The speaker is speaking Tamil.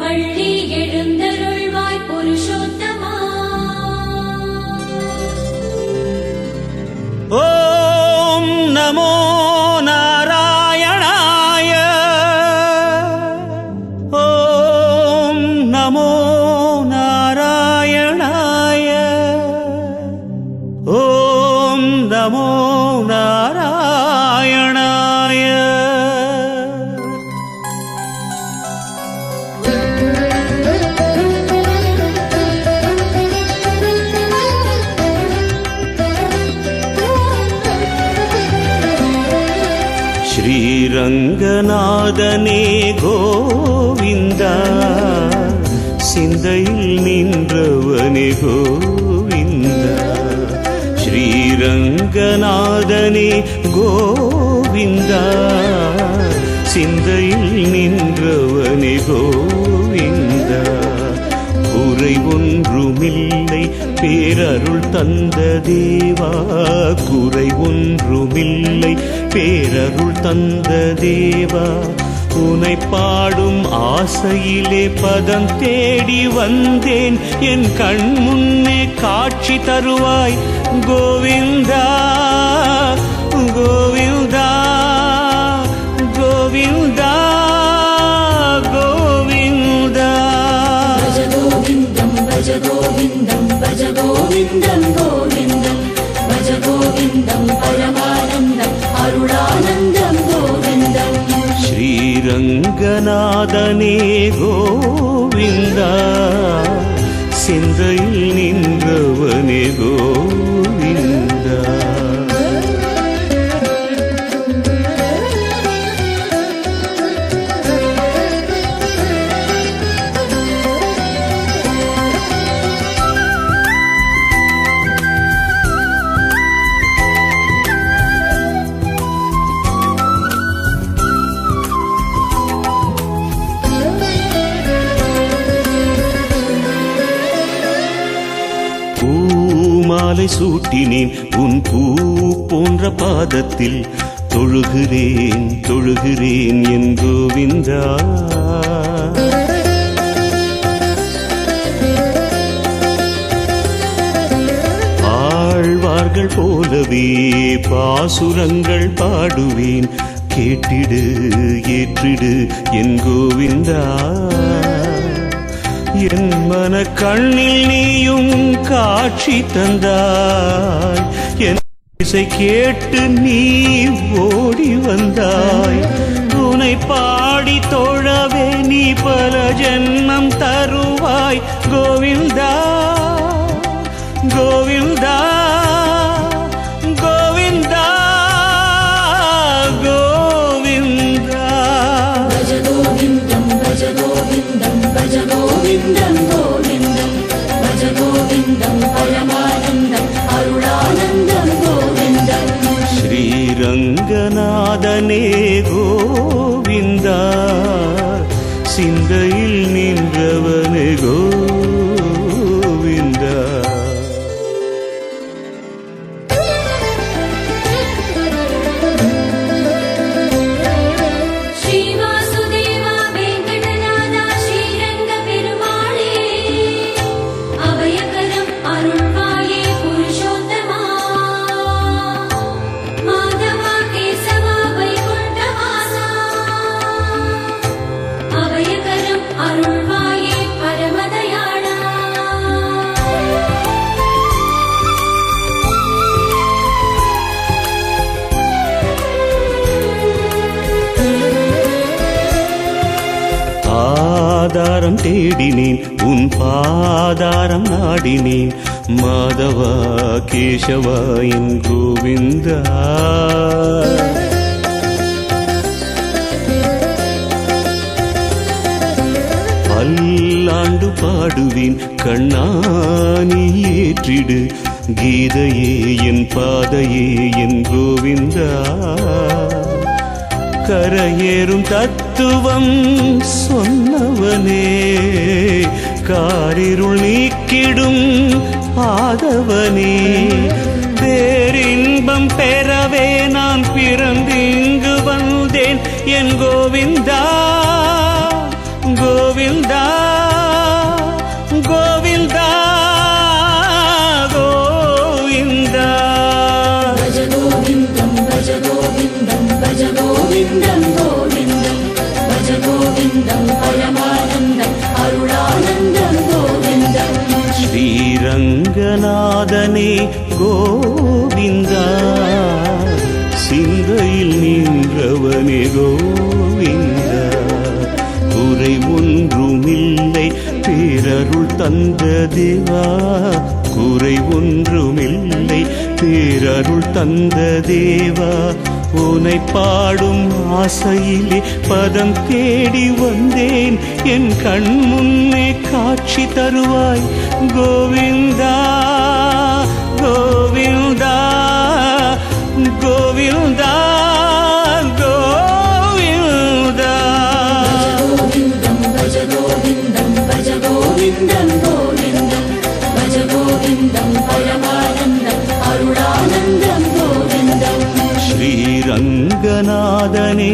பள்ளி எழுந்தருள்வாய் புருஷோத்தமா. ஓம் நமோ நாராயணாய. ஓம் நமோ நாராயணாய. ஓம் நமோ நாராயணாய. ஸ்ரீரங்கநாதனே கோவிந்தா, சிந்தையில் நின்றவனே கோவிந்தா. ஸ்ரீரங்கநாதனே கோவிந்தா, சிந்தையில் நின்றவனே கோவிந்தா. குறை ஒன்றுமில்லை பேரருள் தந்த தேவா, குறை ஒன்றுமில்லை பேரருள் தந்த தேவா. உனை பாடும் ஆசையிலே பதம் தேடி வந்தேன், என் கண் முன்னே காட்சி தருவாய் கோவிந்தா கோவிந்தா கோவிந்தா கோவிந்தா. பஜ கோவிந்தம் பஜ கோவிந்தம் பஜ கோவிந்தம் கோவிந்தம் பஜ கோவிந்தம் பரமானந்தம் அருளானந்தம் கோவிந்தம். ஸ்ரீரங்கநாதனே கோவிந்தா, சிந்தையில் நின்றவனே கோவிந்தா. பூமாலை சூட்டினேன் உன் பூ போன்ற பாதத்தில், தொழுகிறேன் தொழுகிறேன் என் கோவிந்தா. ஆழ்வார்கள் போலவே பாசுரங்கள் பாடுவேன், கேட்டிடு ஏற்றிடு என் கோவிந்தா. என் மன கண்ணில் நீயும் காட்சி தந்தாய், என் இசை கேட்டு நீ ஓடி வந்தாய். உனை பாடி தொழவே நீ பல ஜென்மம் தருவாய் கோவிந்தா கோவிந்தா கோவிந்தா கோவிந்தா. பஜ கோவிந்தம் பஜ கோவிந்தம் பஜ கோவிந்தம் கோவிந்தம் பஜ கோவிந்தம் பரமானந்தம் அருளானந்தம் கோவிந்தம். ஸ்ரீரங்கநாதனே கோவிந்தா, சிந்தையில் நின்றவனே கோவிந்தா. ஆதாரம் தேடினேன் உன் பாதாரம் நாடினேன், மாதவா கேசவா என் கோவிந்தா. பல்லாண்டு பாடுவேன் கண்ணானி ஏற்றிடு, கீதையே என் பாதையே என் கோவிந்தா. கரையேறும் தத்துவம் சொன்னவனே, காரிருள் நீக்கிடும் ஆதவனே. பேரின்பம் பெறவே நான் பிறந்திங்கு வந்தேன் என் கோவிந்தா கோவிந்தா. பரமானந்தம் அருளானந்தம் கோவிந்தம் ஸ்ரீரங்கநாதனே கோவிந்தா சிந்தையில் நின்றவனே கோவிந்தா குறை ஒன்றுமில்லை பேரருள் தந்த தேவா குறை ஒன்றுமில்லை பேரருள் தந்த தேவா உனை பாடும் ஆசையிலே பதம் தேடி வந்தேன் என் கண் முன்னே காட்சி தருவாய் கோவிந்தா கோவிந்தா கோவிந்தா கோவிந்தா கோவிந்தம் பஜ கோவிந்தம் பஜ கோவிந்தம் கோவிந்தம் பஜ கோவிந்தம் பரமானந்தம் அருளானந்தம் கோவிந்தம் ஸ்ரீரங்கநாதனே